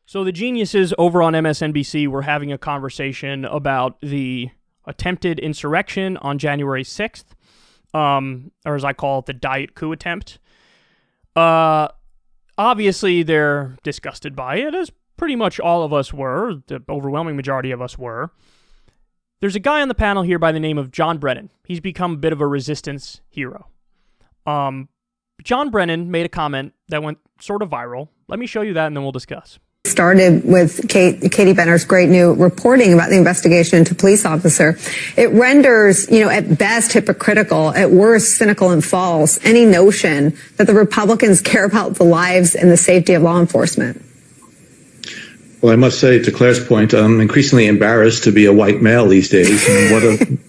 So the geniuses over on MSNBC were having a conversation about the attempted insurrection on January 6th, or as I call it, the Diet Coup attempt. Obviously, they're disgusted by it, as pretty much all of us were. The overwhelming majority of us were. There's a guy on the panel here by the name of John Brennan. He's become a bit of a resistance hero. John Brennan made a comment that went sort of viral. Let me show you that, and then we'll discuss. Started with Katie Benner's great new reporting about the investigation into police officer. It renders, at best hypocritical, at worst cynical and false, any notion that the Republicans care about the lives and the safety of law enforcement. Well, I must say, to Claire's point, I'm increasingly embarrassed to be a white male these days. And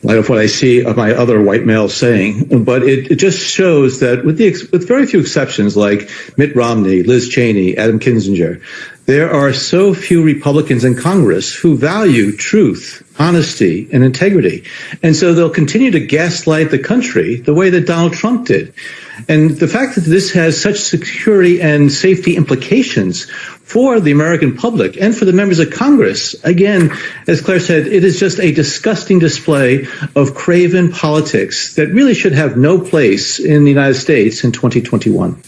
light of what I see of my other white males saying, but it just shows that with very few exceptions, like Mitt Romney, Liz Cheney, Adam Kinzinger, there are so few Republicans in Congress who value truth, honesty, and integrity. And so they'll continue to gaslight the country the way that Donald Trump did. And the fact that this has such security and safety implications for the American public and for the members of Congress, again, as Claire said, it is just a disgusting display of craven politics that really should have no place in the United States in 2021.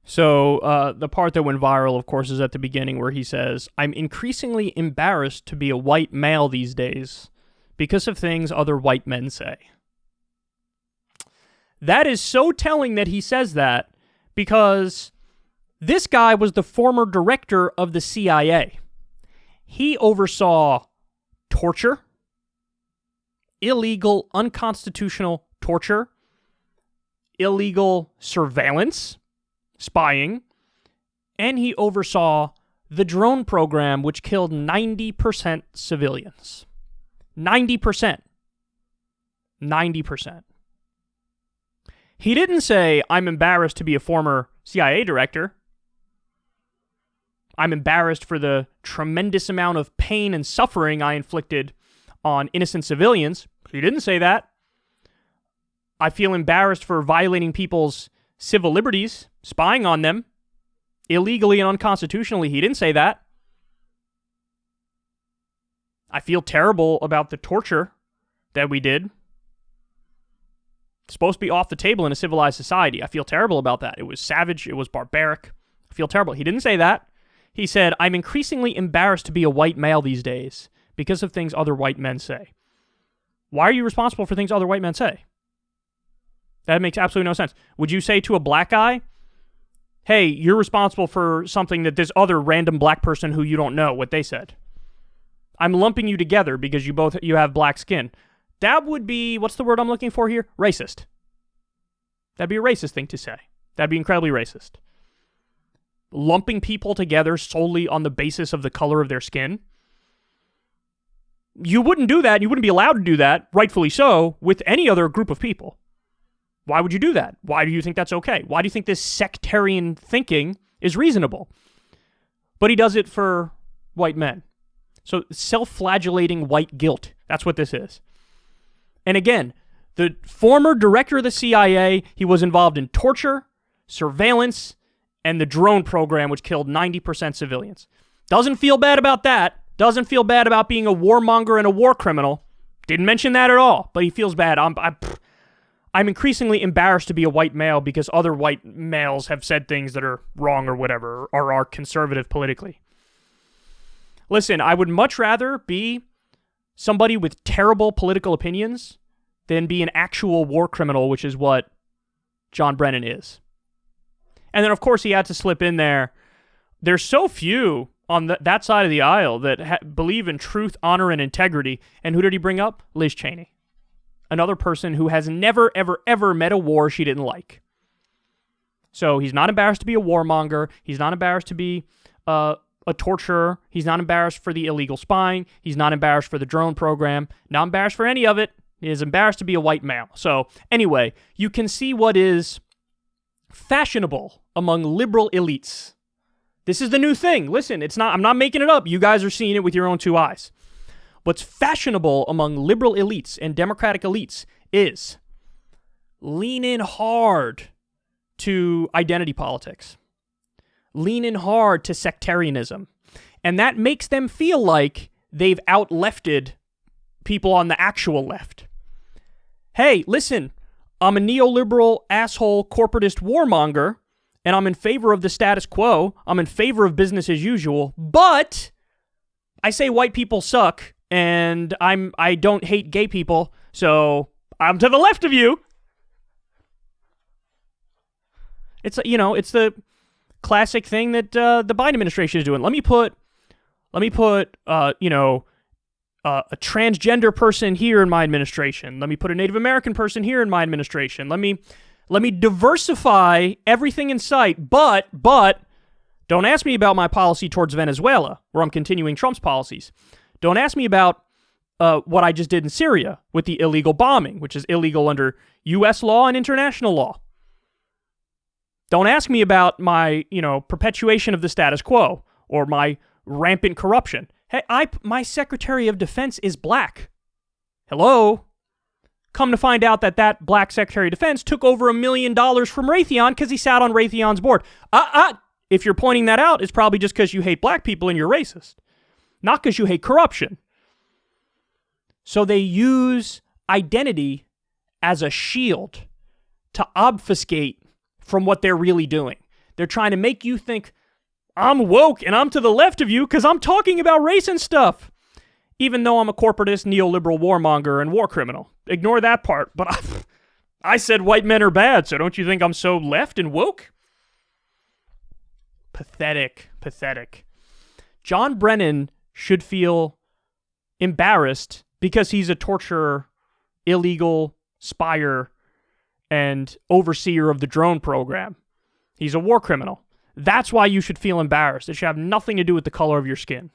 So the part that went viral, of course, is at the beginning where he says, "I'm increasingly embarrassed to be a white male these days because of things other white men say." That is so telling that he says that, because this guy was the former director of the CIA. He oversaw torture, illegal, unconstitutional torture, illegal surveillance, spying, and he oversaw the drone program, which killed 90% civilians. 90%. 90%. He didn't say, "I'm embarrassed to be a former CIA director. I'm embarrassed for the tremendous amount of pain and suffering I inflicted on innocent civilians." He didn't say that. "I feel embarrassed for violating people's civil liberties, spying on them, illegally and unconstitutionally." He didn't say that. "I feel terrible about the torture that we did. It's supposed to be off the table in a civilized society. I feel terrible about that. It was savage. It was barbaric. I feel terrible." He didn't say that. He said, "I'm increasingly embarrassed to be a white male these days because of things other white men say." Why are you responsible for things other white men say? That makes absolutely no sense. Would you say to a black guy, "Hey, you're responsible for something that this other random black person who you don't know what they said. I'm lumping you together because you have black skin"? That would be, what's the word I'm looking for here? Racist. That'd be a racist thing to say. That'd be incredibly racist. Lumping people together solely on the basis of the color of their skin. You wouldn't do that. You wouldn't be allowed to do that, rightfully so, with any other group of people. Why would you do that? Why do you think that's okay? Why do you think this sectarian thinking is reasonable? But he does it for white men. So self-flagellating white guilt. That's what this is. And again, the former director of the CIA, he was involved in torture, surveillance, and the drone program, which killed 90% civilians. Doesn't feel bad about that. Doesn't feel bad about being a warmonger and a war criminal. Didn't mention that at all, but he feels bad. I'm increasingly embarrassed to be a white male because other white males have said things that are wrong or whatever, or are conservative politically. Listen, I would much rather be somebody with terrible political opinions than be an actual war criminal, which is what John Brennan is. And then, of course, he had to slip in there. There's so few on that side of the aisle that believe in truth, honor, and integrity. And who did he bring up? Liz Cheney. Another person who has never, ever, ever met a war she didn't like. So he's not embarrassed to be a warmonger. He's not embarrassed to be a torturer. He's not embarrassed for the illegal spying. He's not embarrassed for the drone program. Not embarrassed for any of it. He is embarrassed to be a white male. So anyway, you can see what is fashionable among liberal elites. This is the new thing. Listen, I'm not making it up. You guys are seeing it with your own two eyes. What's fashionable among liberal elites and democratic elites is lean in hard to identity politics. leaning hard to sectarianism. And that makes them feel like they've out-lefted people on the actual left. Hey, listen, I'm a neoliberal, asshole, corporatist warmonger, and I'm in favor of the status quo. I'm in favor of business as usual, but I say white people suck, and I don't hate gay people, so I'm to the left of you. It's it's the classic thing that the Biden administration is doing. Let me put a transgender person here in my administration. Let me put a Native American person here in my administration. Let me diversify everything in sight, but don't ask me about my policy towards Venezuela, where I'm continuing Trump's policies. Don't ask me about what I just did in Syria with the illegal bombing, which is illegal under U.S. law and international law. Don't ask me about my, perpetuation of the status quo or my rampant corruption. Hey, my Secretary of Defense is black. Hello? Come to find out that black Secretary of Defense took over $1 million from Raytheon because he sat on Raytheon's board. If you're pointing that out, it's probably just because you hate black people and you're racist, not because you hate corruption. So they use identity as a shield to obfuscate from what they're really doing. They're trying to make you think, I'm woke and I'm to the left of you because I'm talking about race and stuff, even though I'm a corporatist, neoliberal warmonger and war criminal. Ignore that part, but I said white men are bad, so don't you think I'm so left and woke? Pathetic. John Brennan should feel embarrassed because he's a torturer, illegal spire, and overseer of the drone program. He's a war criminal. That's why you should feel embarrassed. It should have nothing to do with the color of your skin.